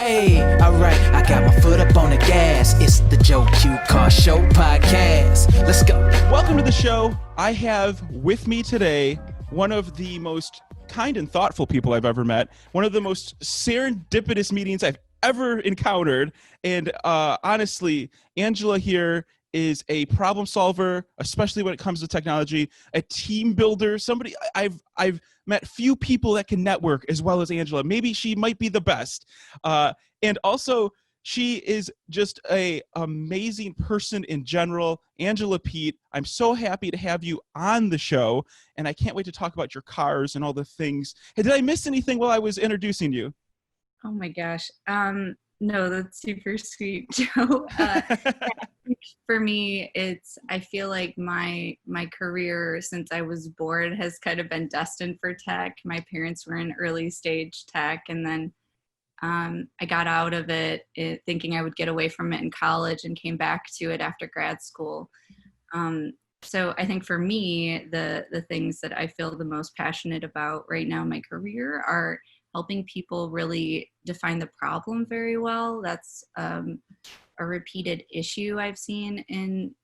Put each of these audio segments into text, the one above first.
Hey, alright, I got my foot up on the gas. It's the Joe Q Car Show podcast. Let's go. Welcome to the show. I have with me today one of the most kind and thoughtful people I've ever met, one of the most serendipitous meetings I've ever encountered, and honestly, Angela here is a problem solver, especially when it comes to technology, a team builder, somebody I've met few people that can network as well as Angela. Maybe she might be the best. And also, she is just a amazing person in general. Angela Peat, I'm so happy to have you on the show, and I can't wait to talk about your cars and all the things. Hey, did I miss anything while I was introducing you? Oh my gosh. No, that's super sweet, Joe. For me, I feel like my career since I was born has kind of been destined for tech. My parents were in early stage tech, and then I got out of it thinking I would get away from it in college and came back to it after grad school. So I think for me, the things that I feel the most passionate about right now in my career are helping people really define the problem very well. That's a repeated issue I've seen in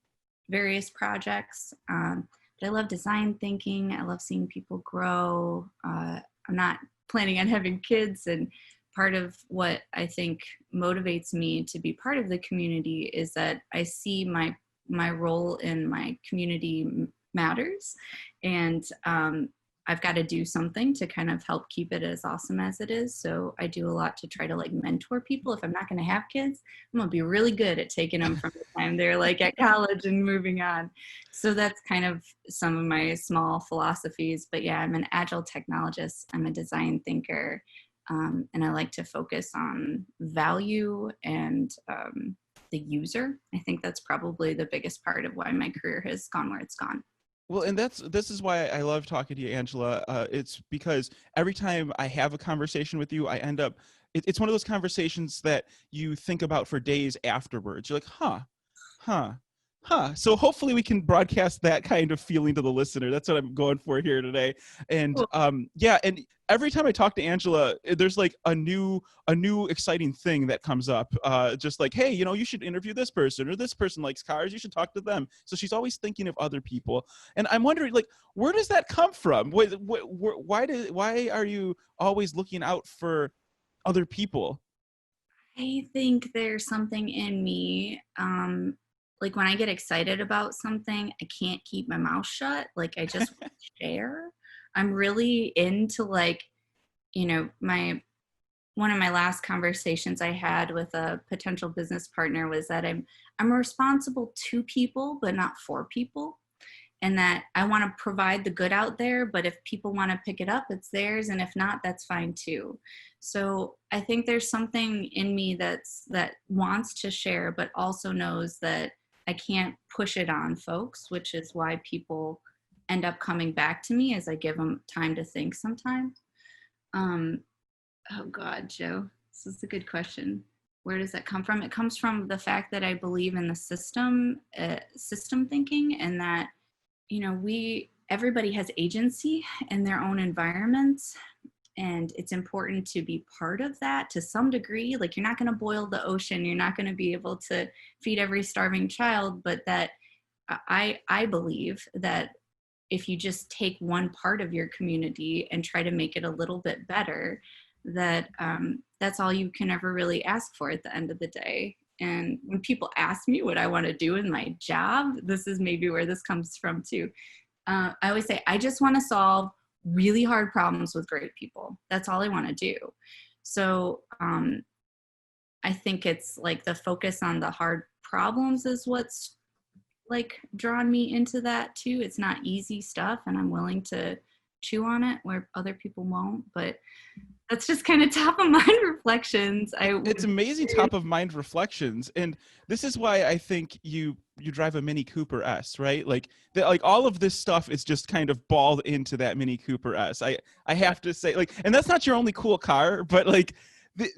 various projects. But I love design thinking. I love seeing people grow. I'm not planning on having kids, and part of what I think motivates me to be part of the community is that I see my role in my community matters, and I've got to do something to kind of help keep it as awesome as it is. So I do a lot to try to mentor people. If I'm not going to have kids, I'm going to be really good at taking them from the time they're at college and moving on. So that's kind of some of my small philosophies. But yeah, I'm an AGILE Technologist. I'm a design thinker. And I like to focus on value and the user. I think that's probably the biggest part of why my career has gone where it's gone. Well, and this is why I love talking to you, Angela. It's because every time I have a conversation with you, I end up, it's one of those conversations that you think about for days afterwards. You're like, huh. So hopefully we can broadcast that kind of feeling to the listener. That's what I'm going for here today. And yeah, and every time I talk to Angela, there's a new exciting thing that comes up. Just hey, you should interview this person, or this person likes cars, you should talk to them. So she's always thinking of other people. And I'm wondering, where does that come from? Why are you always looking out for other people? I think there's something in me, when I get excited about something, I can't keep my mouth shut. I just want to share. I'm really into one of my last conversations I had with a potential business partner was that I'm responsible to people, but not for people. And that I want to provide the good out there, but if people want to pick it up, it's theirs. And if not, that's fine too. So I think there's something in me that wants to share, but also knows that I can't push it on folks, which is why people end up coming back to me as I give them time to think sometimes. Oh God, Joe, this is a good question. Where does that come from? It comes from the fact that I believe in the system thinking, and that, everybody has agency in their own environments. And it's important to be part of that to some degree. You're not going to boil the ocean. You're not going to be able to feed every starving child. But that I believe that if you just take one part of your community and try to make it a little bit better, that that's all you can ever really ask for at the end of the day. And when people ask me what I want to do in my job, this is maybe where this comes from too. I always say, I just want to solve really hard problems with great people. That's all I want to do. So I think it's the focus on the hard problems is what's drawn me into that too. It's not easy stuff, and I'm willing to chew on it where other people won't, but that's just kind of top of mind reflections. It's amazing top of mind reflections. And this is why I think you drive a Mini Cooper S, right? All of this stuff is just kind of balled into that Mini Cooper S. I have to say, and that's not your only cool car, but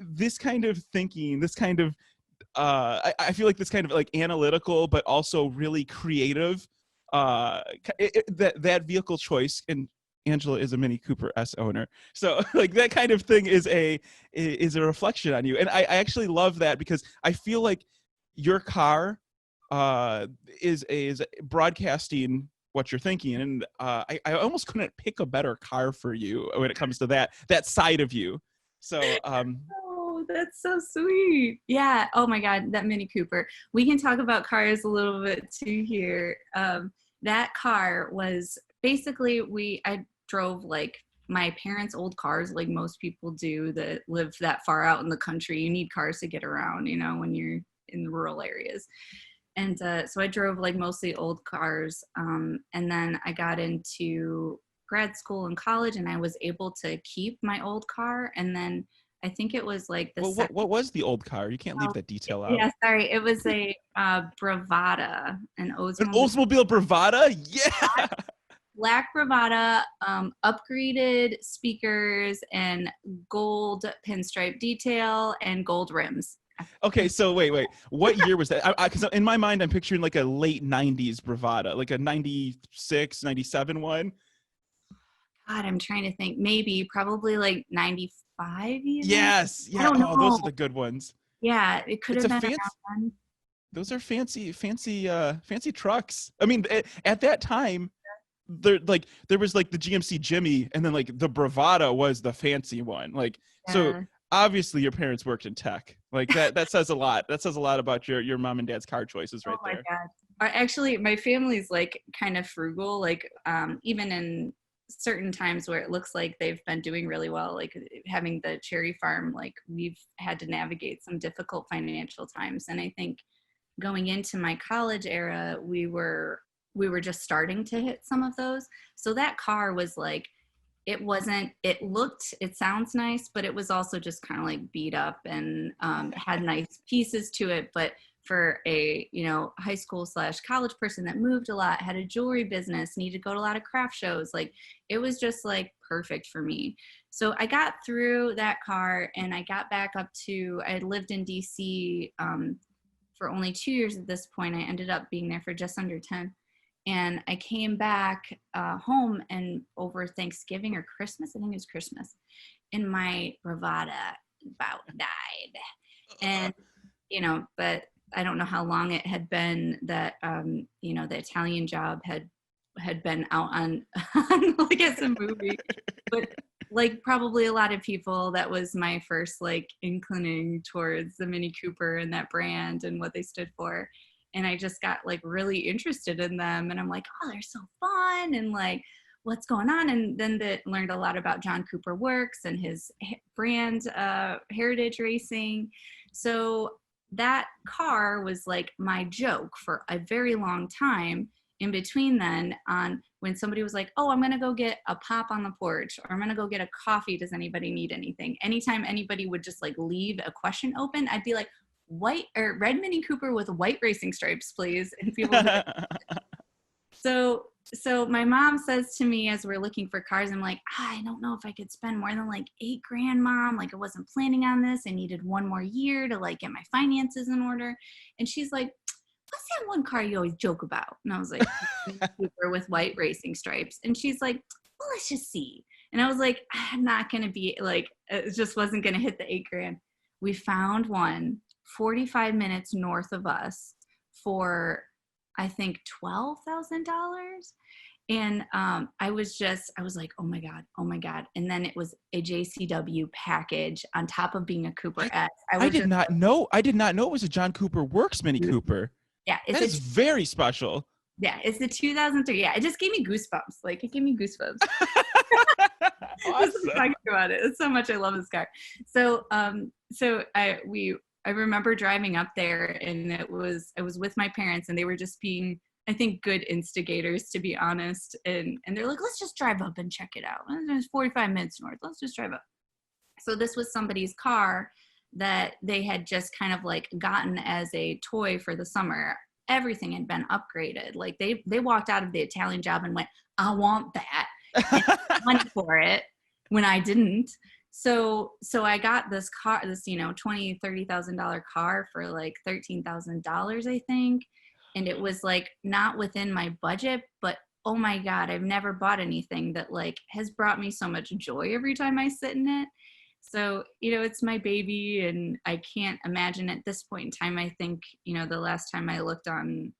this kind of thinking, this kind of, I feel like this kind of analytical, but also really creative, that vehicle choice and Angela is a Mini Cooper S owner. So like that kind of thing is a reflection on you. And I actually love that because I feel like your car is broadcasting what you're thinking. And I almost couldn't pick a better car for you when it comes to that side of you. So Oh, that's so sweet. Yeah. Oh my God, that Mini Cooper. We can talk about cars a little bit too here. That car was basically I drove like my parents' old cars, like most people do that live that far out in the country. You need cars to get around, when you're in the rural areas. And so I drove like mostly old cars. And then I got into grad school and college, and I was able to keep my old car. And then I think it was like the what was the old car? You can't leave that detail out. Yeah, sorry. It was a Bravada, an Oldsmobile Bravada? Yeah. Black Bravada, upgraded speakers and gold pinstripe detail and gold rims. Okay, so wait. What year was that? Because in my mind, I'm picturing like a late 90s Bravada, like a 96, 97 one. God, I'm trying to think. Probably like 95 even? Yes. Yeah. I don't know. Those are the good ones. Yeah, it could have been around then. Those are fancy trucks. I mean, at that time, there was like the GMC Jimmy, and then like the Bravada was the fancy one. Like, so obviously your parents worked in tech. Like that says a lot. That says a lot about your mom and dad's car choices right there. Oh my God. Actually, my family's like kind of frugal, like even in certain times where it looks like they've been doing really well, like having the cherry farm, like we've had to navigate some difficult financial times. And I think going into my college era, we were just starting to hit some of those. So that car was like, it sounds nice, but it was also just kind of like beat up and had nice pieces to it. But for a, high school / college person that moved a lot, had a jewelry business, needed to go to a lot of craft shows, like it was just like perfect for me. So I got through that car and I got back up I had lived in DC for only 2 years at this point. I ended up being there for just under 10. And I came back home, and over Thanksgiving or Christmas, I think it was Christmas, and my Bravada about died. And, but I don't know how long it had been that, the Italian Job had been out on like as a movie. But like probably a lot of people, that was my first like inclining towards the Mini Cooper and that brand and what they stood for. And I just got like really interested in them, and I'm like, oh, they're so fun, and like, what's going on? And then learned a lot about John Cooper Works and his brand, Heritage Racing. So that car was like my joke for a very long time. In between then, on when somebody was like, oh, I'm going to go get a pop on the porch, or I'm going to go get a coffee. Does anybody need anything? Anytime anybody would just like leave a question open, I'd be like, white or red Mini Cooper with white racing stripes, please. And people would so my mom says to me as we're looking for cars, I'm like, I don't know if I could spend more than like $8,000, Mom. Like I wasn't planning on this. I needed one more year to like get my finances in order. And she's like, what's that one car you always joke about? And I was like, Cooper with white racing stripes. And she's like, well, let's just see. And I was like, I'm not going to be like, it just wasn't going to hit the $8,000. We found one 45 minutes north of us for, I think, $12,000. And I was like, oh my God. And then it was a JCW package on top of being a Cooper S. I did not know it was a John Cooper Works Mini Cooper. Yeah. That is very special. Yeah, it's the 2003. Yeah, it just gave me goosebumps. Like, it gave me goosebumps. Awesome. Talking about it. It's so much. I love this car. So I remember driving up there, and I was with my parents, and they were just being, I think, good instigators, to be honest. And they're like, let's just drive up and check it out. It's 45 minutes north. Let's just drive up. So this was somebody's car that they had just kind of like gotten as a toy for the summer. Everything had been upgraded. Like they walked out of the Italian Job and went, I want that. And money for it when I didn't. So I got this car, this, $20,000, $30,000 car for like $13,000, I think. And it was like not within my budget, but oh my God, I've never bought anything that like has brought me so much joy every time I sit in it. So, it's my baby, and I can't imagine at this point in time. I think, the last time I looked on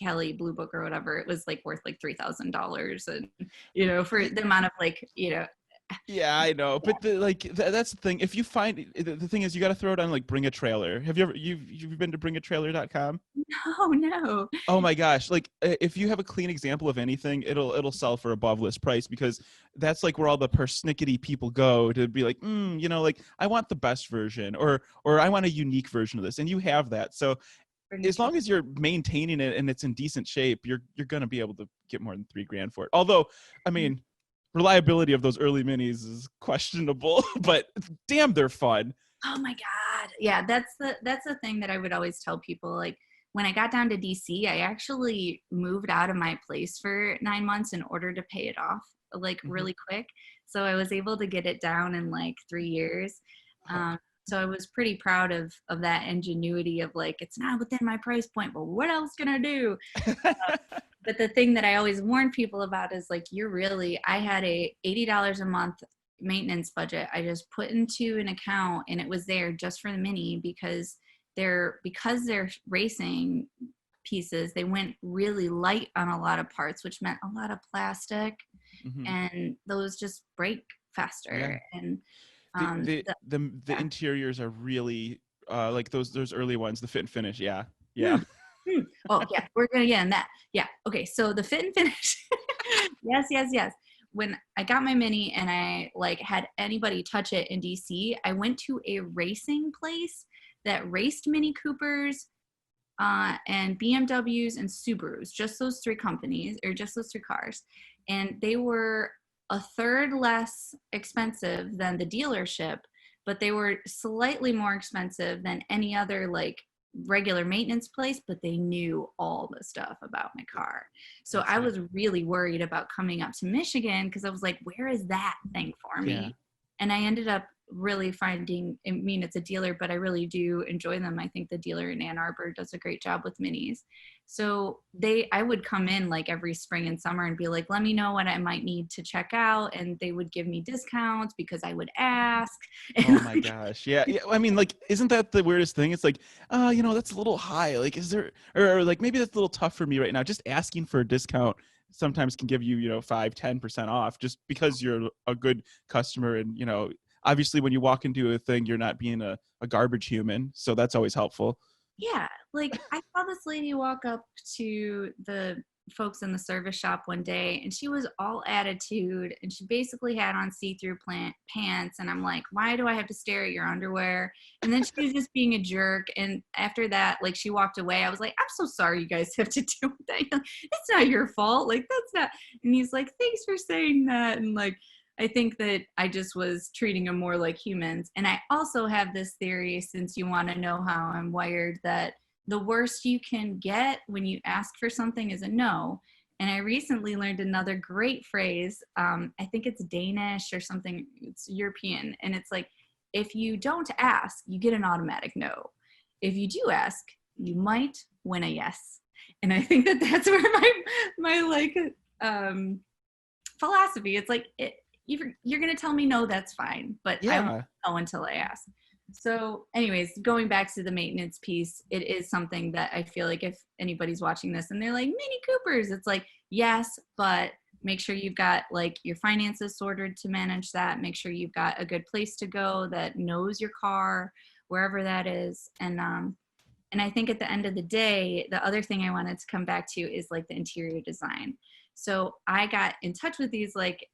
Kelly Blue Book or whatever, it was like worth like $3,000. And, for the amount of like, Yeah, I know, but that's the thing. If you find the thing is, you got to throw it on like Bring a Trailer. Have you ever you've been to bringatrailer.com? no, no. Oh my gosh, like if you have a clean example of anything, it'll sell for above list price, because that's like where all the persnickety people go to be like, like I want the best version, or I want a unique version of this, and you have that. So as long as you're maintaining it and it's in decent shape, you're gonna be able to get more than $3,000 for it. Although, I mean, reliability of those early minis is questionable, but damn, they're fun. Oh my God. Yeah, that's the thing that I would always tell people. Like when I got down to DC, I actually moved out of my place for 9 months in order to pay it off like really quick. So I was able to get it down in like 3 years. So I was pretty proud of that ingenuity of like, it's not within my price point, but what else can I do? But the thing that I always warn people about is like, I had a $80 a month maintenance budget. I just put into an account, and it was there just for the Mini, because they're racing pieces. They went really light on a lot of parts, which meant a lot of plastic, and those just break faster. Yeah. And the interiors are really like those early ones, the fit and finish. Yeah. Oh yeah, we're gonna get in that. Yeah. Okay. So the fit and finish. Yes. When I got my Mini and I like had anybody touch it in DC, I went to a racing place that raced Mini Coopers and BMWs and Subarus, just those three companies, or just those three cars. And they were a third less expensive than the dealership, but they were slightly more expensive than any other like regular maintenance place, but they knew all the stuff about my car. So I was really worried about coming up to Michigan, because I was like, where is that thing for me? Yeah. And I ended up really finding, I mean, it's a dealer, but I really do enjoy them. I think the dealer in Ann Arbor does a great job with Minis. So I would come in like every spring and summer and be like, let me know what I might need to check out. And they would give me discounts because I would ask. Oh my gosh. Yeah. I mean, like, isn't that the weirdest thing? It's like, that's a little high. Like, is there, or like, maybe that's a little tough for me right now. Just asking for a discount sometimes can give you, 5-10% off, just because you're a good customer. And, obviously when you walk into a thing, you're not being a garbage human. So that's always helpful. Yeah. Like I saw this lady walk up to the folks in the service shop one day, and she was all attitude, and she basically had on see-through pants. And I'm like, why do I have to stare at your underwear? And then she was just being a jerk. And after that, like she walked away. I was like, I'm so sorry you guys have to deal with that. It's not your fault. Like that's not. And he's like, thanks for saying that. And like, I think that I just was treating them more like humans. And I also have this theory, since you want to know how I'm wired, that the worst you can get when you ask for something is a no. And I recently learned another great phrase. I think it's Danish or something. It's European. And it's like, if you don't ask, you get an automatic no. If you do ask, you might win a yes. And I think that that's where my like philosophy, it's like, you're going to tell me no, that's fine. But I won't know until I ask. So anyways, going back to the maintenance piece, it is something that I feel like if anybody's watching this and they're like, Mini Coopers, it's like, yes, but make sure you've got like your finances sorted to manage that. Make sure you've got a good place to go that knows your car, wherever that is. And I think at the end of the day, the other thing I wanted to come back to is like the interior design. So I got in touch with these like,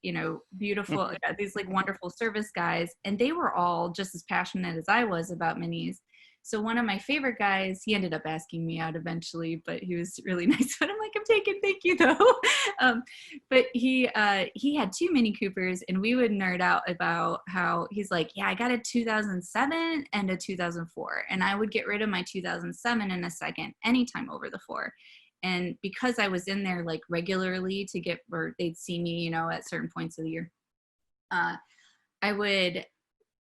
beautiful, these like wonderful service guys, and they were all just as passionate as I was about Minis. So one of my favorite guys, he ended up asking me out eventually, but he was really nice. But I'm like, I'm taking, thank you though. But he had 2 Mini Coopers, and we would nerd out about how he's like, yeah, I got a 2007 and a 2004. And I would get rid of my 2007 in a second, anytime over the 4. And because I was in there like regularly or they'd see me, at certain points of the year, I would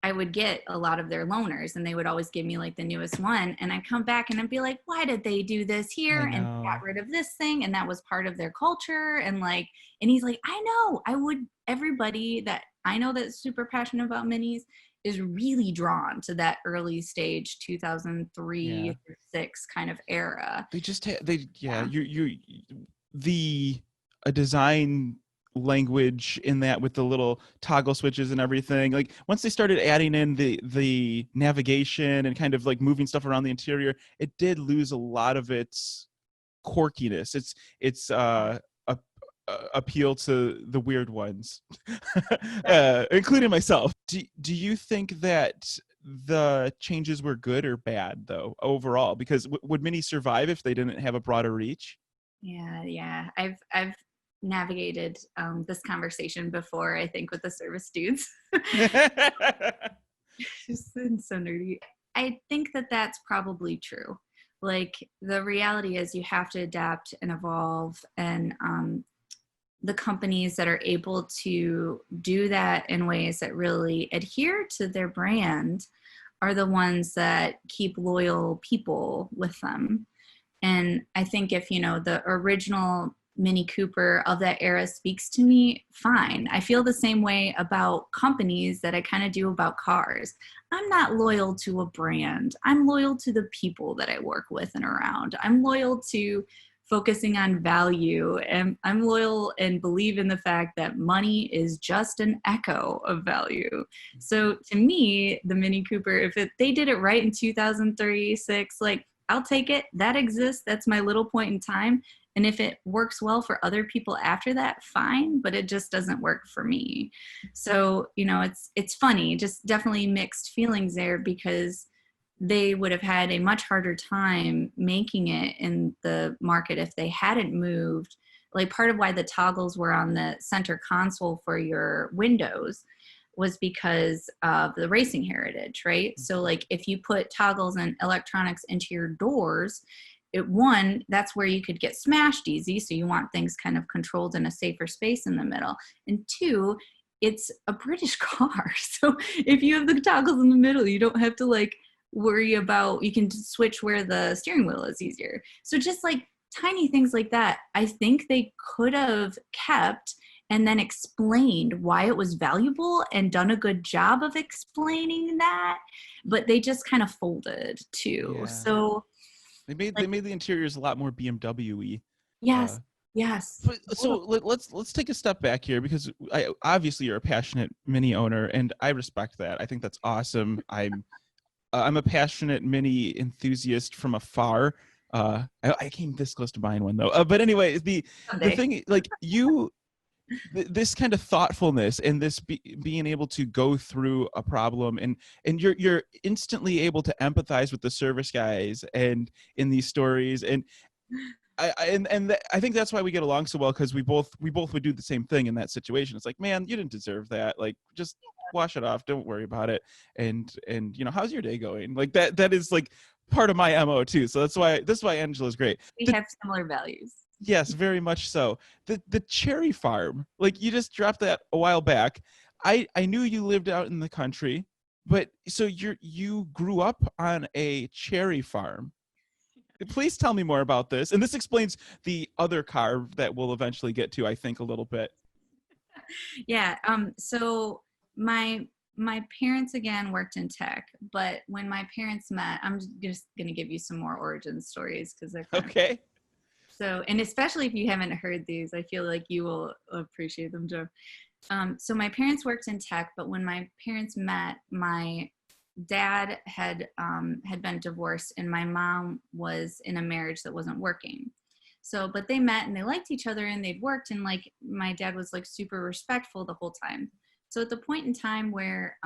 I would get a lot of their loaners, and they would always give me like the newest one. And I'd come back and I'd be like, why did they do this here? I And know. got rid of this thing. And that was part of their culture. And like, and he's like, I know, everybody that I know that's super passionate about minis is really drawn to that early stage 2003 Yeah. through 6 kind of era. They just Yeah. The a design language in that with the little toggle switches and everything. Like once they started adding in the navigation and kind of like moving stuff around the interior, it did lose a lot of its quirkiness. It's appeal to the weird ones, including myself. Do you think that the changes were good or bad though overall? Because would Mini survive if they didn't have a broader reach? Yeah. I've navigated this conversation before, I think, with the service dudes. Just so nerdy. I think that that's probably true. Like the reality is you have to adapt and evolve, and the companies that are able to do that in ways that really adhere to their brand are the ones that keep loyal people with them. And I think if, the original Mini Cooper of that era speaks to me, fine. I feel the same way about companies that I kind of do about cars. I'm not loyal to a brand. I'm loyal to the people that I work with and around. I'm loyal to focusing on value, and I'm loyal and believe in the fact that money is just an echo of value. So to me, the Mini Cooper, if they did it right in 2003, 6, like, I'll take it. That exists. That's my little point in time. And if it works well for other people after that, fine, but it just doesn't work for me. So, it's funny, just definitely mixed feelings there, because they would have had a much harder time making it in the market if they hadn't moved. Like part of why the toggles were on the center console for your windows was because of the racing heritage, right? So like if you put toggles and electronics into your doors, that's where you could get smashed easy. So you want things kind of controlled in a safer space in the middle. And 2, it's a British car. So if you have the toggles in the middle, you don't have to like worry about, you can switch where the steering wheel is easier. So just like tiny things like that, I think they could have kept and then explained why it was valuable and done a good job of explaining that, but they just kind of folded too. Yeah. So they made the interiors a lot more BMW-y. yes. So let's take a step back here, because obviously you're a passionate Mini owner, and I respect that. I think that's awesome. I'm a passionate Mini enthusiast from afar. I came this close to buying one though. But anyway, the thing, like this kind of thoughtfulness and this being able to go through a problem, and you're instantly able to empathize with the service guys and in these stories, and I think that's why we get along so well, because we both would do the same thing in that situation. It's like, man, you didn't deserve that. Like, just wash it off. Don't worry about it. And how's your day going? Like that is like part of my MO too. So that's why Angela's great. We have similar values. Yes, very much so. The cherry farm, like you just dropped that a while back. I knew you lived out in the country, but so you grew up on a cherry farm. Please tell me more about this. And this explains the other car that we'll eventually get to, I think, a little bit. Yeah. So my parents again worked in tech, but when my parents met, I'm just going to give you some more origin stories because they're okay. So, and especially if you haven't heard these, I feel like you will appreciate them, Joe. So my parents worked in tech, but when my parents met, my dad had been divorced and my mom was in a marriage that wasn't working. So, but they met and they liked each other and they'd worked, and like my dad was like super respectful the whole time. So at the point in time where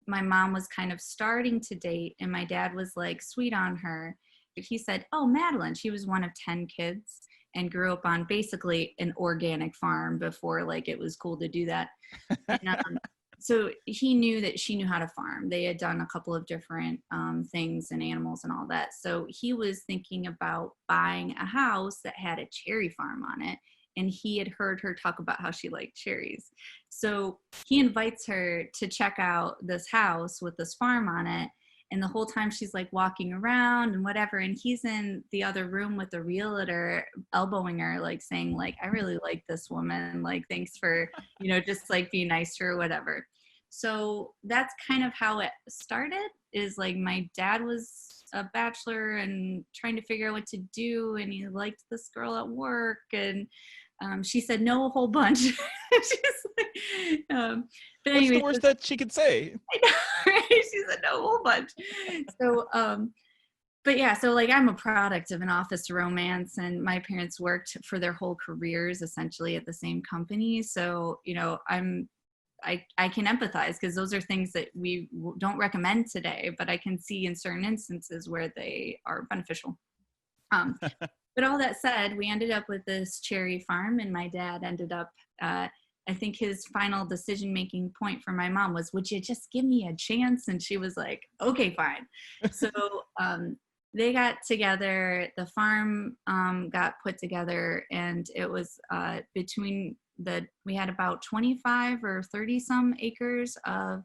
my mom was kind of starting to date and my dad was like sweet on her, he said, oh, Madeline, she was one of 10 kids and grew up on basically an organic farm before like it was cool to do that. And so he knew that she knew how to farm. They had done a couple of different things and animals and all that. So he was thinking about buying a house that had a cherry farm on it and he had heard her talk about how she liked cherries. So he invites her to check out this house with this farm on it. And the whole time she's like walking around and whatever. And he's in the other room with the realtor, elbowing her, like saying like, I really like this woman. Like, thanks for, just like being nice to her or whatever. So that's kind of how it started, is like my dad was a bachelor and trying to figure out what to do. And he liked this girl at work, and she said no a whole bunch. She's like, but What's anyway, the worst that she could say? I know, right? She said no a whole bunch. So, but yeah, so like I'm a product of an office romance, and my parents worked for their whole careers essentially at the same company. So, I can empathize, because those are things that we don't recommend today, but I can see in certain instances where they are beneficial. But all that said, we ended up with this cherry farm, and my dad ended up, I think his final decision-making point for my mom was, would you just give me a chance? And she was like, okay, fine. So they got together, the farm got put together, and it was we had about 25 or 30 some acres of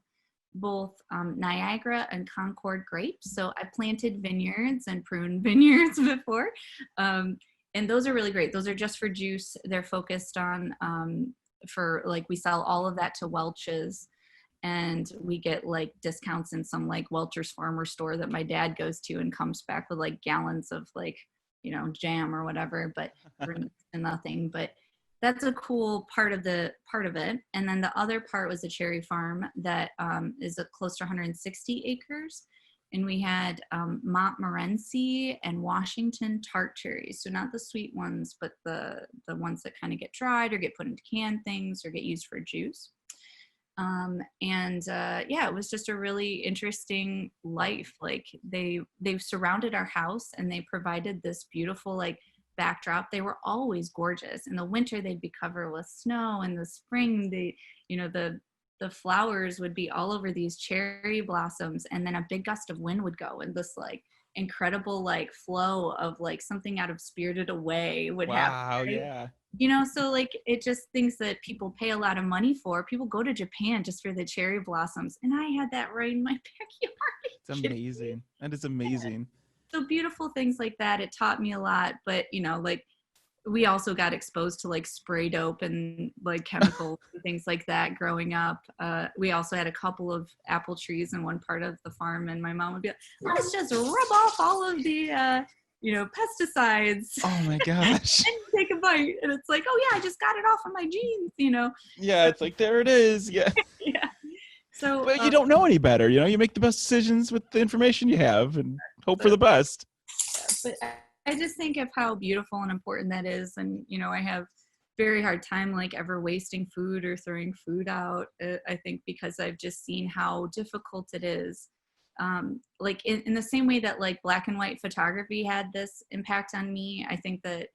both Niagara and Concord grapes. So I planted vineyards and pruned vineyards before. And those are really great. Those are just for juice. They're focused on, we sell all of that to Welch's, and we get like discounts in some like Welch's farmer store that my dad goes to and comes back with like gallons of like, jam or whatever, but for nothing. But that's a cool part of it. And then the other part was a cherry farm that is close to 160 acres. And we had Montmorency and Washington tart cherries. So not the sweet ones, but the ones that kind of get dried or get put into canned things or get used for juice. It was just a really interesting life. Like they've surrounded our house, and they provided this beautiful like backdrop. They were always gorgeous. In the winter, they'd be covered with snow. In the spring, the flowers would be all over these cherry blossoms, and then a big gust of wind would go, and this like incredible like flow of like something out of Spirited Away would happen. Wow, right? yeah. So like it just things that people pay a lot of money for. People go to Japan just for the cherry blossoms, and I had that right in my backyard. It's amazing. That is amazing. So beautiful things like that. It taught me a lot, but like we also got exposed to like spray dope and like chemicals and things like that growing up. We also had a couple of apple trees in one part of the farm, and my mom would be like, let's just rub off all of the pesticides. Oh my gosh. And take a bite, and it's like, oh yeah, I just got it off of my jeans. Yeah, it's like, there it is. Yeah. Yeah. So but you don't know any better. You make the best decisions with the information you have and hope for the best. But I just think of how beautiful and important that is. And, I have very hard time like ever wasting food or throwing food out. I think because I've just seen how difficult it is. Like in the same way that like black and white photography had this impact on me, I think that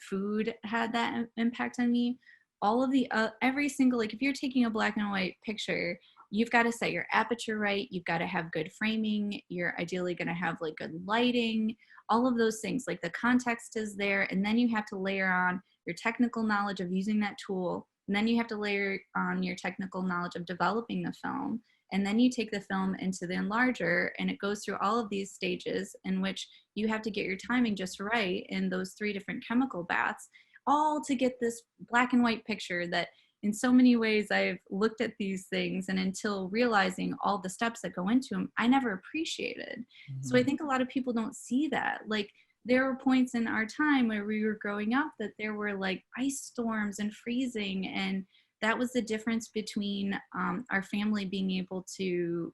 food had that impact on me. All of the every single, like if you're taking a black and white picture, you've got to set your aperture right. You've got to have good framing. You're ideally going to have like good lighting, all of those things. Like the context is there. And then you have to layer on your technical knowledge of using that tool. And then you have to layer on your technical knowledge of developing the film. And then you take the film into the enlarger, and it goes through all of these stages in which you have to get your timing just right in those 3 different chemical baths, all to get this black and white picture that in so many ways I've looked at these things, and until realizing all the steps that go into them, I never appreciated. Mm-hmm. So I think a lot of people don't see that. Like there were points in our time where we were growing up that there were like ice storms and freezing, and that was the difference between our family being able to,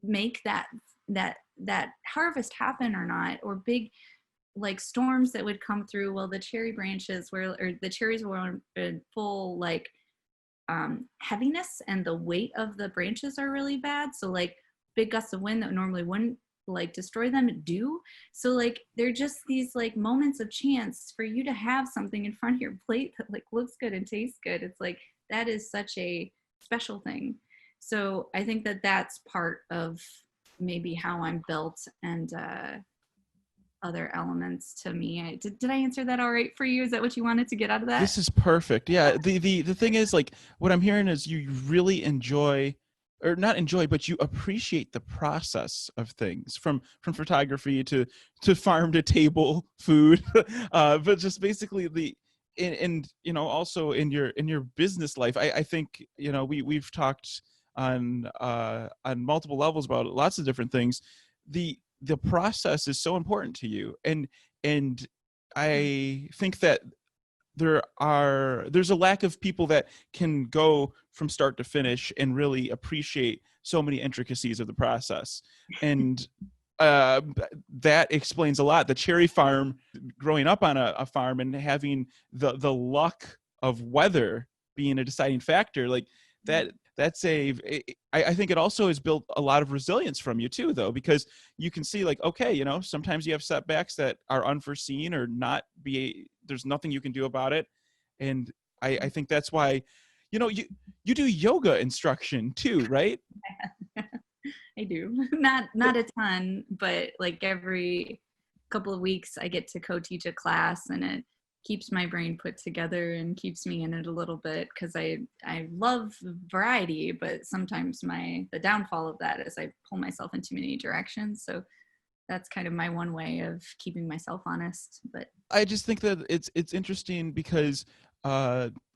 make that harvest happen or not, or big like storms that would come through. Well, the cherry branches the cherries were in full like heaviness, and the weight of the branches are really bad. So like big gusts of wind that normally wouldn't like destroy them do. So like they're just these like moments of chance for you to have something in front of your plate that like looks good and tastes good. It's like that is such a special thing. So I think that that's part of maybe how I'm built, and other elements to me. Did I answer that all right for you? Is that what you wanted to get out of that? This is perfect. Yeah. The thing is, like, what I'm hearing is you really enjoy, or not enjoy, but you appreciate the process of things, from photography to farm to table food, but just basically and also in your business life. I think we've talked on multiple levels about lots of different things. The process is so important to you, and I think that there's a lack of people that can go from start to finish and really appreciate so many intricacies of the process. And uh, that explains a lot. The cherry farm, growing up on a farm and having the luck of weather being a deciding factor, like that's I think it also has built a lot of resilience from you too, though, because you can see, like, okay, sometimes you have setbacks that are unforeseen or there's nothing you can do about it. And I think that's why, you do yoga instruction too, right? I do. Not a ton, but like every couple of weeks I get to co-teach a class, and it keeps my brain put together and keeps me in it a little bit, because I love variety, but sometimes the downfall of that is I pull myself in too many directions. So that's kind of my one way of keeping myself honest. But I just think that it's interesting because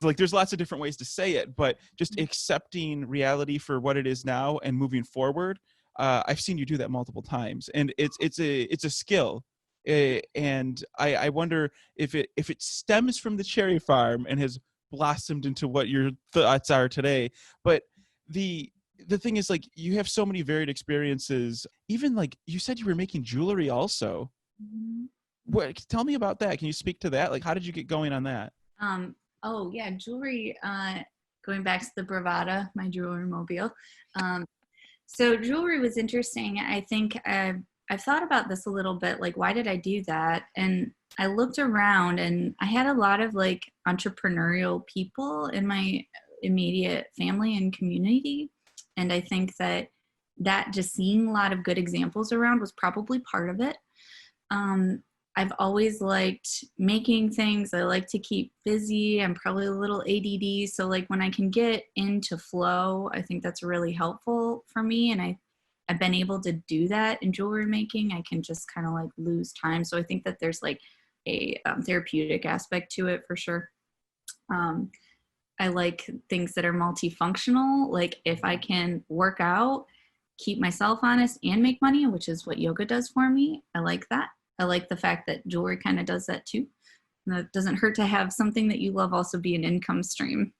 like, there's lots of different ways to say it, but just accepting reality for what it is now and moving forward. I've seen you do that multiple times, and it's a skill. And I wonder if it stems from the cherry farm and has blossomed into what your thoughts are today. But the thing is, like, you have so many varied experiences. Even, like, you said you were making jewelry also. Tell me about that. Can you speak to that? Like, how did you get going on that? Oh yeah, jewelry, going back to the Bravada, my jewelry mobile. So jewelry was interesting. I think I've thought about this a little bit, like, why did I do that? And I looked around, and I had a lot of like entrepreneurial people in my immediate family and community. And I think that just seeing a lot of good examples around was probably part of it. I've always liked making things. I like to keep busy. I'm probably a little ADD. So like, when I can get into flow, I think that's really helpful for me. And I've been able to do that in jewelry making. I can just kind of like lose time. So I think that there's like a therapeutic aspect to it for sure. I like things that are multifunctional. Like, if I can work out, keep myself honest, and make money, which is what yoga does for me, I like that. I like the fact that jewelry kind of does that too. And it doesn't hurt to have something that you love also be an income stream.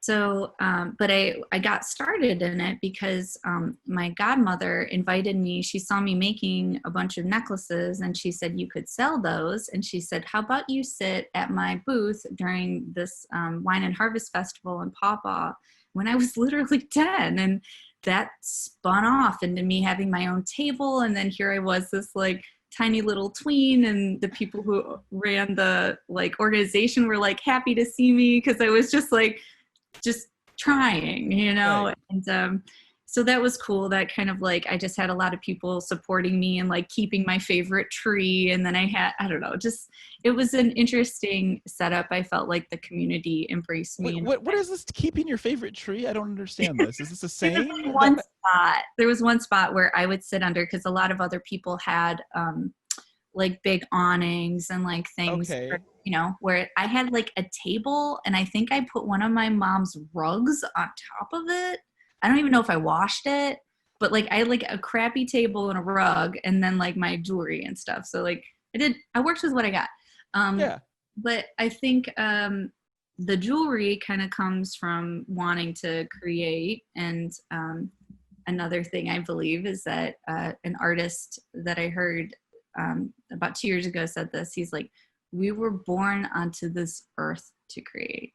But I got started in it because my godmother invited me. She saw me making a bunch of necklaces, and she said, you could sell those. And she said, how about you sit at my booth during this Wine and Harvest Festival in Pawpaw, when I was literally 10. And that spun off into me having my own table. And then here I was, this like tiny little tween, and the people who ran the like organization were like happy to see me, because I was just trying, Right. And so that was cool. That kind of like, I just had a lot of people supporting me and like keeping my favorite tree. And then I don't know, just, it was an interesting setup. I felt like the community embraced me. What is this, keeping your favorite tree? I don't understand this. Is this a saying? There was one spot where I would sit under, because a lot of other people had like big awnings and like things, Okay. where I had like a table, and I think I put one of my mom's rugs on top of it. I don't even know if I washed it, but like I had like a crappy table and a rug, and then like my jewelry and stuff. So like I worked with what I got. Yeah. But I think the jewelry kind of comes from wanting to create. And another thing I believe is that an artist that I heard about 2 years ago said this. He's like, we were born onto this earth to create.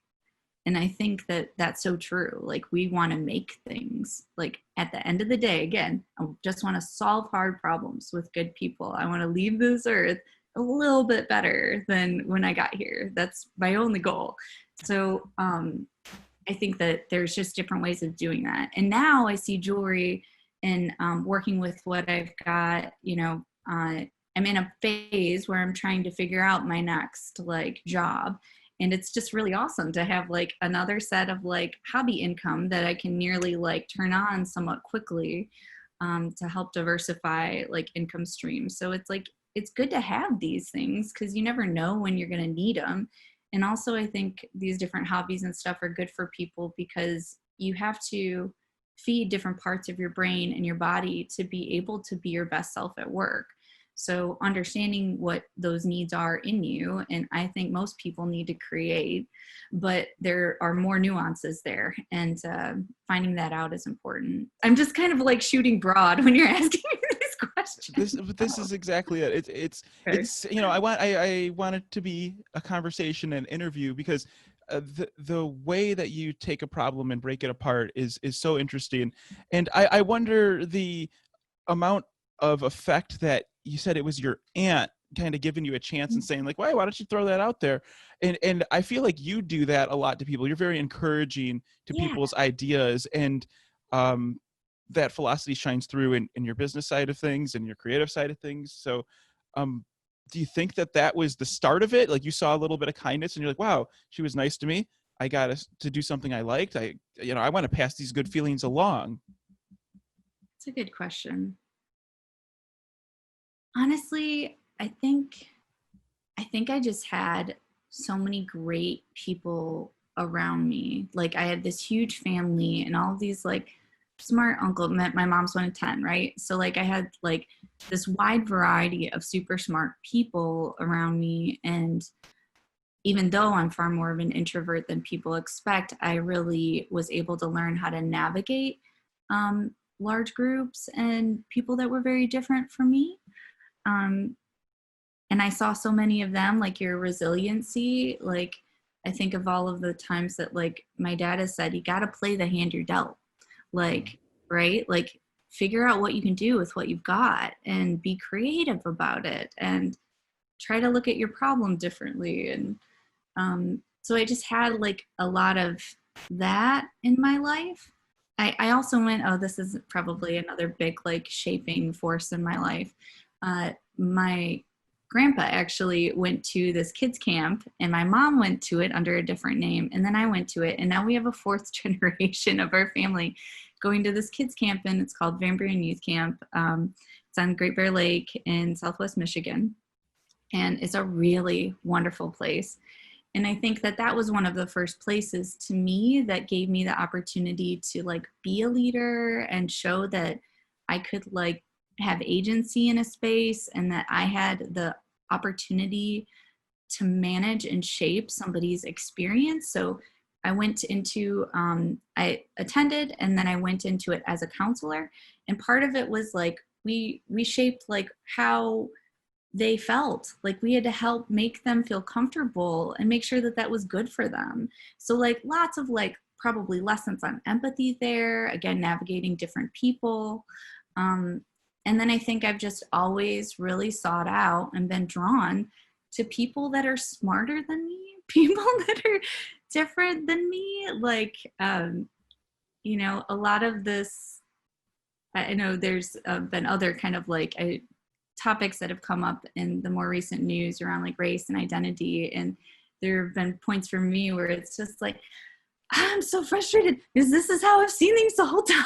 And I think that that's so true. Like, we want to make things. Like, at the end of the day, again, I just want to solve hard problems with good people. I want to leave this earth a little bit better than when I got here. That's my only goal. So I think that there's just different ways of doing that. And now I see jewelry and working with what I've got, I'm in a phase where I'm trying to figure out my next like job. And it's just really awesome to have like another set of like hobby income that I can nearly like turn on somewhat quickly, to help diversify like income streams. So it's like, it's good to have these things because you never know when you're going to need them. And also I think these different hobbies and stuff are good for people because you have to feed different parts of your brain and your body to be able to be your best self at work. So understanding what those needs are in you, and I think most people need to create, but there are more nuances there, and finding that out is important. I'm just kind of like shooting broad when you're asking me these questions. This is exactly it. Okay. It's you know, I want it to be a conversation and interview because the way that you take a problem and break it apart is so interesting, and I wonder the amount of effect that you said it was your aunt kind of giving you a chance and saying like, why don't you throw that out there? And I feel like you do that a lot to people. You're very encouraging to Yeah. people's ideas, and that philosophy shines through in your business side of things and your creative side of things. So do you think that was the start of it? Like you saw a little bit of kindness and you're like, wow, she was nice to me. I got to do something I liked. I want to pass these good feelings along. It's a good question. Honestly, I think I just had so many great people around me. Like I had this huge family and all of these like smart uncle. My mom's one of 10, right? So like I had like this wide variety of super smart people around me. And even though I'm far more of an introvert than people expect, I really was able to learn how to navigate large groups and people that were very different from me. And I saw so many of them, like your resiliency. Like I think of all of the times that like my dad has said, you got to play the hand you're dealt. Like, right? Like figure out what you can do with what you've got and be creative about it and try to look at your problem differently. And so I just had like a lot of that in my life. I also went, oh, this is probably another big like shaping force in my life. My grandpa actually went to this kids camp and my mom went to it under a different name. And then I went to it. And now we have a fourth generation of our family going to this kids camp, and it's called Van Buren Youth Camp. It's on Great Bear Lake in Southwest Michigan. And it's a really wonderful place. And I think that was one of the first places to me that gave me the opportunity to like be a leader and show that I could like have agency in a space and that I had the opportunity to manage and shape somebody's experience. So I went into, I attended and then I went into it as a counselor. And part of it was like, we shaped like how they felt. Like we had to help make them feel comfortable and make sure that was good for them. So like lots of like probably lessons on empathy there, again, navigating different people. And then I think I've just always really sought out and been drawn to people that are smarter than me, people that are different than me. Like, you know, a lot of this, I know there's been other kind of like topics that have come up in the more recent news around like race and identity. And there have been points for me where it's just like, I'm so frustrated because this is how I've seen things the whole time.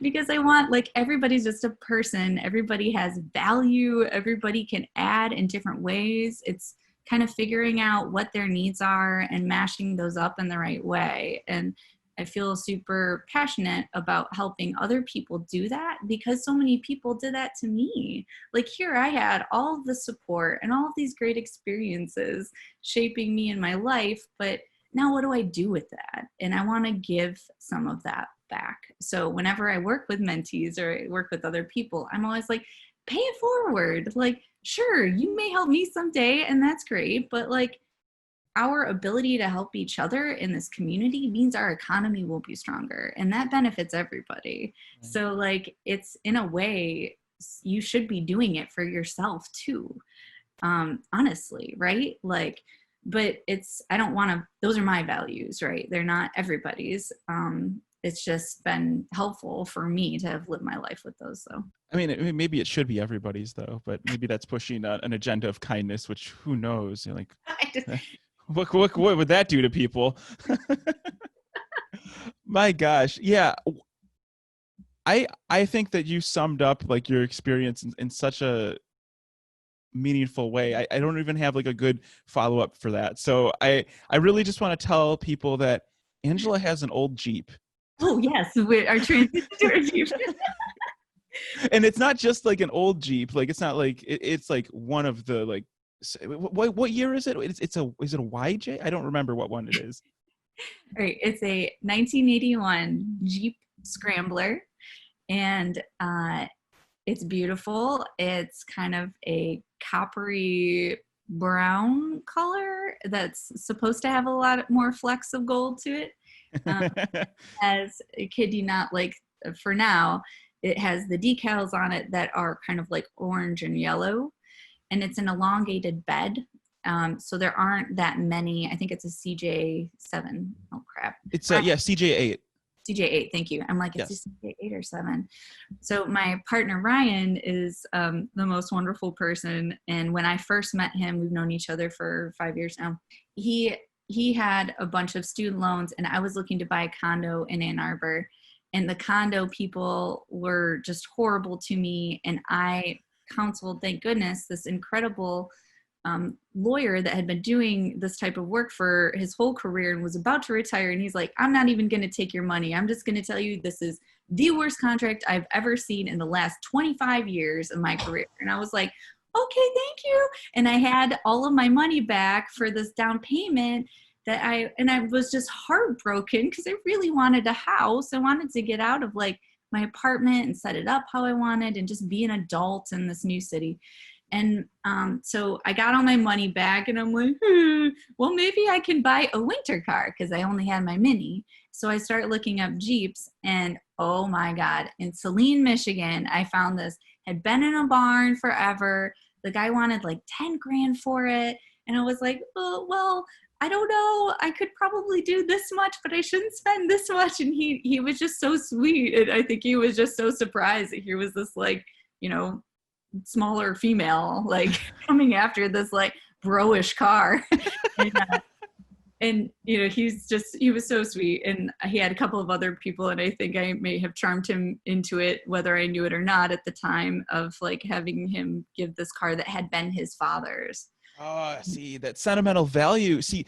Because I want like everybody's just a person. Everybody has value. Everybody can add in different ways. It's kind of figuring out what their needs are and mashing those up in the right way. And I feel super passionate about helping other people do that because so many people did that to me. Like here I had all of the support and all of these great experiences shaping me in my life, but now what do I do with that? And I want to give some of that back. So whenever I work with mentees or I work with other people, I'm always like, pay it forward. Like, sure, you may help me someday and that's great, but like our ability to help each other in this community means our economy will be stronger and that benefits everybody. Right. So like, it's in a way, you should be doing it for yourself too. Honestly, right? Like, but it's, I don't want to, those are my values, right? They're not everybody's. it's just been helpful for me to have lived my life with those. So I mean, maybe it should be everybody's though, but maybe that's pushing an agenda of kindness, which who knows? You're like, I just, what would that do to people? My gosh, yeah. I think that you summed up like your experience in such a meaningful way. I don't even have like a good follow-up for that. So I really just want to tell people that Angela has an old Jeep. oh yes, we are transition to a Jeep. And it's not just like an old Jeep. Like it's not like it's like one of the like what year is it? Is it a YJ? I don't remember what one it is. All right, it's a 1981 Jeep Scrambler, and it's beautiful. It's kind of a coppery brown color that's supposed to have a lot more flecks of gold to it. As a kid, you not like for now, it has the decals on it that are kind of like orange and yellow, and it's an elongated bed. So there aren't that many. I think it's a CJ7. Oh crap! It's yeah, CJ8. CJ8, thank you. I'm like, it's Yes. a CJ8 or 7. So my partner Ryan is the most wonderful person. And when I first met him, we've known each other for 5 years now. He had a bunch of student loans, and I was looking to buy a condo in Ann Arbor. And the condo people were just horrible to me. And I counseled, thank goodness, this incredible lawyer that had been doing this type of work for his whole career and was about to retire. And he's like, I'm not even going to take your money. I'm just going to tell you this is the worst contract I've ever seen in the last 25 years of my career. And I was like, okay, thank you. And I had all of my money back for this down payment that I was just heartbroken because I really wanted a house. I wanted to get out of like my apartment and set it up how I wanted and just be an adult in this new city. And so I got all my money back, and I'm like, well, maybe I can buy a winter car because I only had my Mini. So I started looking up Jeeps, and oh my God, in Saline, Michigan, I found this, had been in a barn forever. The guy wanted like 10 grand for it. And I was like, oh, well, I don't know. I could probably do this much, but I shouldn't spend this much. And he was just so sweet. And I think he was just so surprised that here was this like, you know, smaller female like coming after this like bro-ish car. and you know, he was so sweet, and he had a couple of other people, and I think I may have charmed him into it, whether I knew it or not at the time, of like having him give this car that had been his father's. Oh, see that sentimental value. See,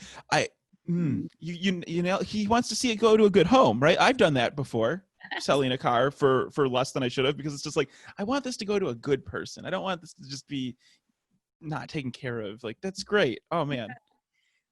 you know, he wants to see it go to a good home, right? I've done that before. Selling a car for less than I should have, because it's just like, I want this to go to a good person. I don't want this to just be not taken care of. Like, that's great. Oh man.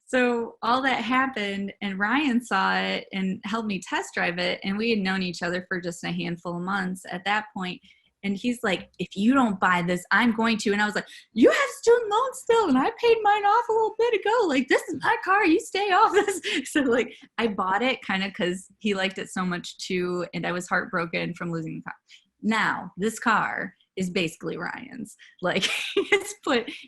So all that happened, and Ryan saw it and helped me test drive it. And we had known each other for just a handful of months at that point. And he's like, if you don't buy this, I'm going to. And I was like, you have student loans still, and I paid mine off a little bit ago. Like, this is my car. You stay off this. So like, I bought it kind of because he liked it so much too. And I was heartbroken from losing the car. Now this car is basically Ryan's. Like,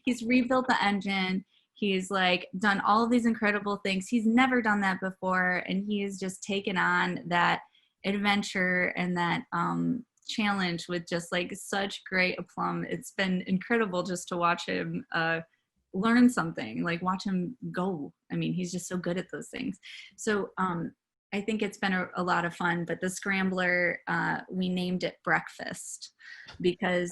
he's rebuilt the engine. He's like done all of these incredible things. He's never done that before. And he has just taken on that adventure and that, challenge with just like such great aplomb. It's been incredible just to watch him learn something, like watch him go. I mean, he's just so good at those things. So I think it's been a lot of fun. But the Scrambler, we named it Breakfast because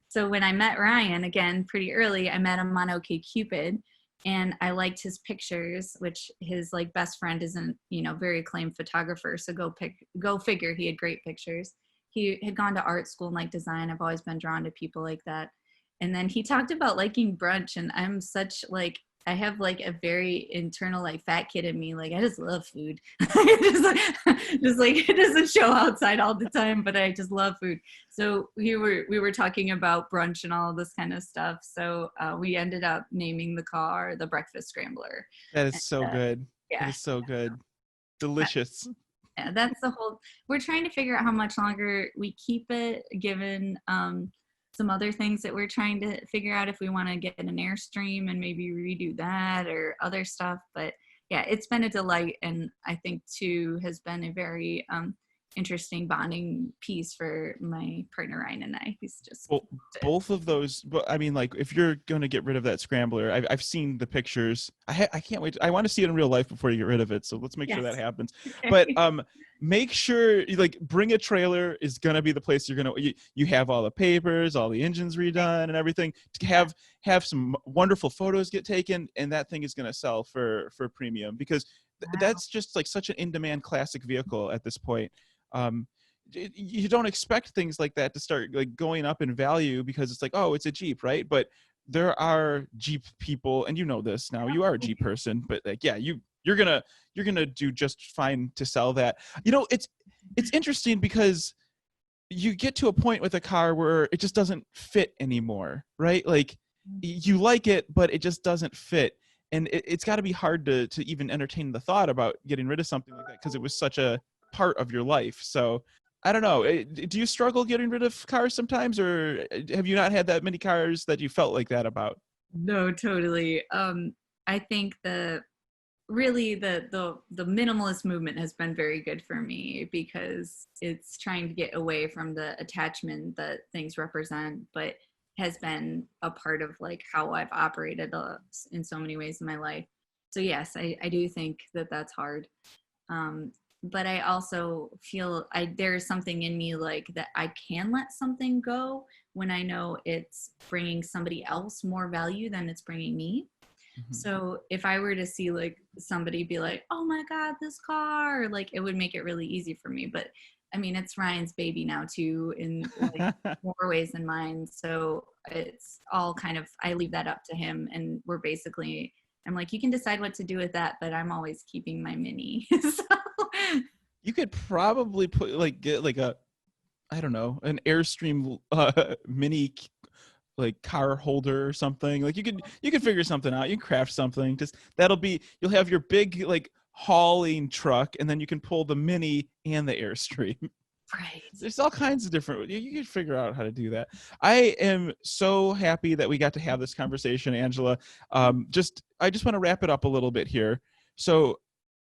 so when I met Ryan, again, pretty early, I met him on OkCupid. And I liked his pictures, which his like best friend isn't, you know, very acclaimed photographer. So go figure, he had great pictures. He had gone to art school and like design. I've always been drawn to people like that. And then he talked about liking brunch, and I'm such like, I have like a very internal like fat kid in me. Like, I just love food. just like it doesn't show outside all the time, but I just love food. So we were talking about brunch and all of this kind of stuff. So we ended up naming the car the Breakfast Scrambler. That is so good. Yeah. That is so good. Delicious. Yeah, that's the whole, we're trying to figure out how much longer we keep it, given some other things that we're trying to figure out, if we want to get an Airstream and maybe redo that or other stuff. But yeah, it's been a delight. And I think too has been a very interesting bonding piece for my partner Ryan and I. He's just Well, both of those, but I mean, like, if you're going to get rid of that Scrambler, I've seen the pictures. I can't wait. I want to see it in real life before you get rid of it. So let's make sure that happens. But make sure you like bring a trailer is going to be the place you're going to, you have all the papers, all the engines redone and everything to have some wonderful photos get taken. And that thing is going to sell for premium because that's just like such an in-demand classic vehicle at this point. You don't expect things like that to start like going up in value because it's like, oh, it's a Jeep, right? But there are Jeep people, and you know this now, you are a Jeep person, but like, yeah, you're gonna do just fine to sell that. You know, it's interesting because you get to a point with a car where it just doesn't fit anymore, right? Like you like it, but it just doesn't fit. And it's got to be hard to even entertain the thought about getting rid of something like that because it was such a part of your life. So I don't know. Do you struggle getting rid of cars sometimes, or have you not had that many cars that you felt like that about? No, totally. I think really the minimalist movement has been very good for me because it's trying to get away from the attachment that things represent, but has been a part of like how I've operated in so many ways in my life. So yes, I do think that that's hard. But I also feel there's something in me like that I can let something go when I know it's bringing somebody else more value than it's bringing me. Mm-hmm. So if I were to see like somebody be like, oh my God, this car, like it would make it really easy for me. But I mean, it's Ryan's baby now too, in like more ways than mine. So it's all kind of, I leave that up to him, and I'm like, you can decide what to do with that, but I'm always keeping my Mini. So. You could probably get like I don't know, an Airstream Mini like car holder or something. Like you could figure something out. You can craft something. Just you'll have your big like hauling truck, and then you can pull the Mini and the Airstream. Right. There's all kinds of different, you can figure out how to do that. I am so happy that we got to have this conversation, Angela. I just want to wrap it up a little bit here. So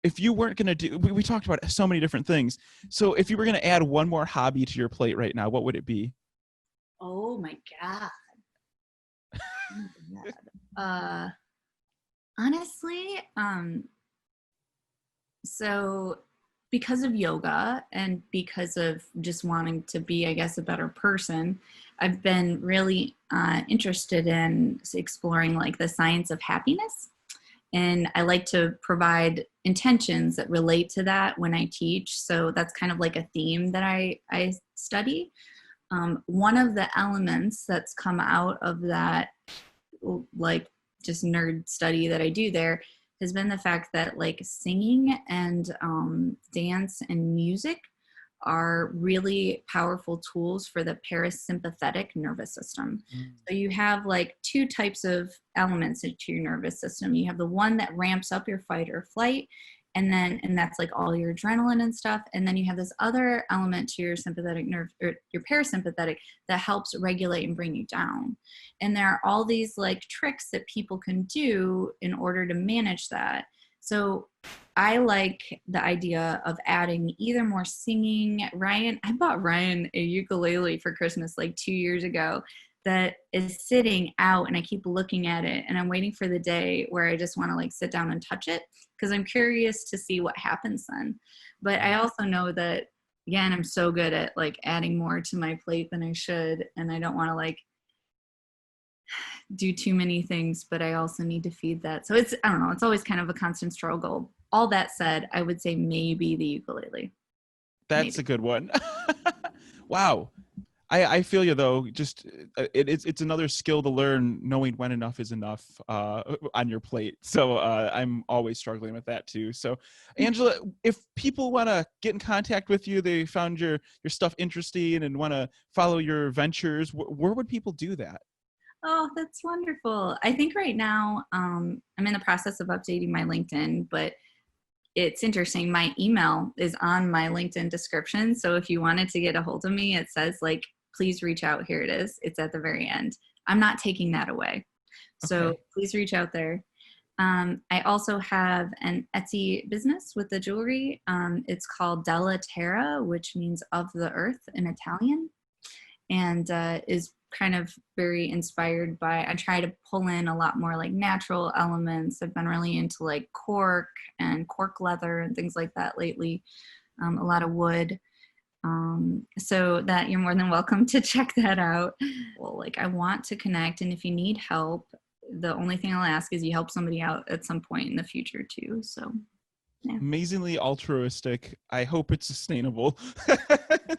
if you weren't going to we talked about so many different things. So if you were going to add one more hobby to your plate right now, what would it be? Oh my God. Honestly, so because of yoga and because of just wanting to be, I guess, a better person, I've been really interested in exploring like the science of happiness. And I like to provide intentions that relate to that when I teach. So that's kind of like a theme that I study. One of the elements that's come out of that, like just nerd study that I do there, has been the fact that like singing and dance and music are really powerful tools for the parasympathetic nervous system. So you have like two types of elements into your nervous system. You have the one that ramps up your fight or flight, and that's like all your adrenaline and stuff. And then you have this other element to your sympathetic nerve, or your parasympathetic, that helps regulate and bring you down. And there are all these like tricks that people can do in order to manage that. So I like the idea of adding either more singing. I bought Ryan a ukulele for Christmas like 2 years ago that is sitting out, and I keep looking at it, and I'm waiting for the day where I just want to like sit down and touch it because I'm curious to see what happens then. But I also know that, again, I'm so good at like adding more to my plate than I should, and I don't want to like do too many things, but I also need to feed that. So I don't know, it's always kind of a constant struggle. All that said, I would say maybe the ukulele. That's a good one. Wow. I feel you though. Just it's another skill to learn, knowing when enough is enough on your plate. So I'm always struggling with that too. So Angela, if people want to get in contact with you, they found your stuff interesting and want to follow your ventures, where would people do that? Oh, that's wonderful. I think right now I'm in the process of updating my LinkedIn, but it's interesting. My email is on my LinkedIn description. So if you wanted to get a hold of me, it says like, please reach out. Here it is. It's at the very end. I'm not taking that away. So please reach out there. I also have an Etsy business with the jewelry. It's called Della Terra, which means of the earth in Italian, and is kind of very inspired by, I try to pull in a lot more like natural elements. I've been really into like cork and cork leather and things like that lately, a lot of wood. So that you're more than welcome to check that out. Well, like I want to connect, and if you need help, the only thing I'll ask is you help somebody out at some point in the future too. So yeah. Amazingly altruistic. I hope it's sustainable.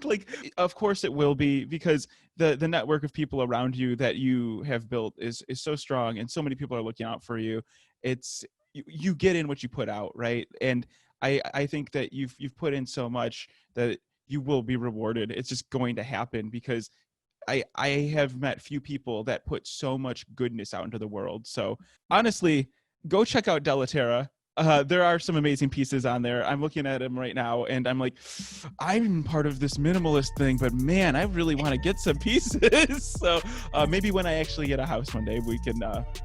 Like, of course it will be, because the network of people around you that you have built is so strong, and so many people are looking out for you. It's you get in what you put out, right? And I think that you've put in so much that you will be rewarded. It's just going to happen, because I have met few people that put so much goodness out into the world. So honestly, go check out Della Terra. There are some amazing pieces on there. I'm looking at them right now, and I'm like, I'm part of this minimalist thing, but man, I really want to get some pieces. So maybe when I actually get a house one day, we can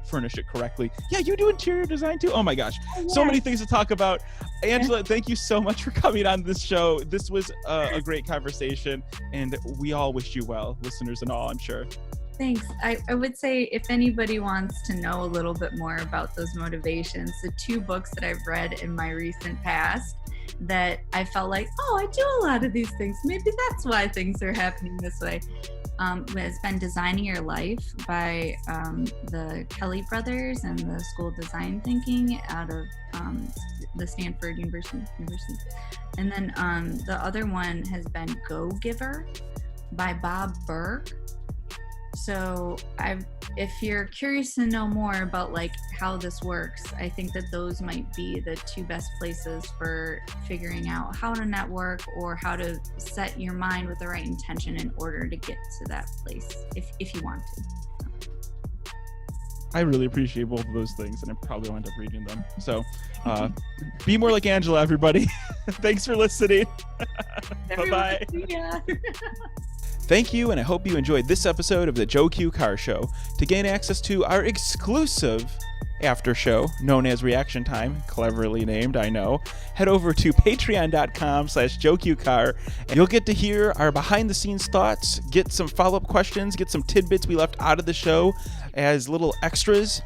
furnish it correctly. Yeah, you do interior design too? Oh my gosh. So many things to talk about. Angela, thank you so much for coming on this show. This was a great conversation, and we all wish you well, listeners and all, I'm sure. Thanks. I would say if anybody wants to know a little bit more about those motivations, the 2 books that I've read in my recent past that I felt like, oh, I do a lot of these things. Maybe that's why things are happening this way. Has been Designing Your Life by the Kelly brothers and the School of Design Thinking out of the Stanford University. And then the other one has been Go Giver by Bob Burg. So if you're curious to know more about like how this works, I think that those might be the 2 best places for figuring out how to network, or how to set your mind with the right intention in order to get to that place if you want to. I really appreciate both of those things, and I probably will end up reading them. So be more like Angela, everybody. Thanks for listening. Bye-bye. Yeah. Thank you, and I hope you enjoyed this episode of the Joe Q Car Show. To gain access to our exclusive after show, known as Reaction Time, cleverly named, I know, head over to patreon.com/JoeQCar, and you'll get to hear our behind-the-scenes thoughts, get some follow-up questions, get some tidbits we left out of the show as little extras.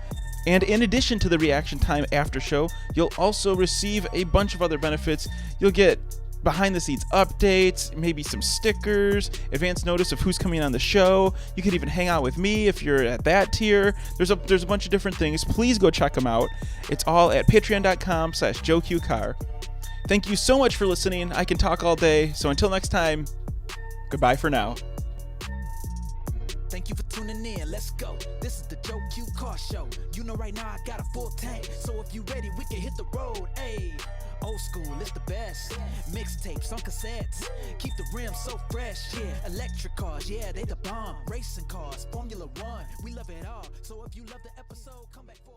And in addition to the Reaction Time after show, you'll also receive a bunch of other benefits. You'll get behind the scenes updates, maybe some stickers, advance notice of who's coming on the show. You could even hang out with me if you're at that tier. There's a bunch of different things. Please go check them out. It's all at patreon.com/JoeQCar. Thank you so much for listening. I can talk all day. So until next time, goodbye for now. Thank you for tuning in. Let's go. This is the Joe Q Car Show. You know right now I got a full tank. So if you ready, we can hit the road. Ayy. Old school, it's the best. Mixtapes on cassettes. Keep the rims so fresh. Yeah. Electric cars, yeah, they the bomb. Racing cars, Formula One. We love it all. So if you love the episode, come back for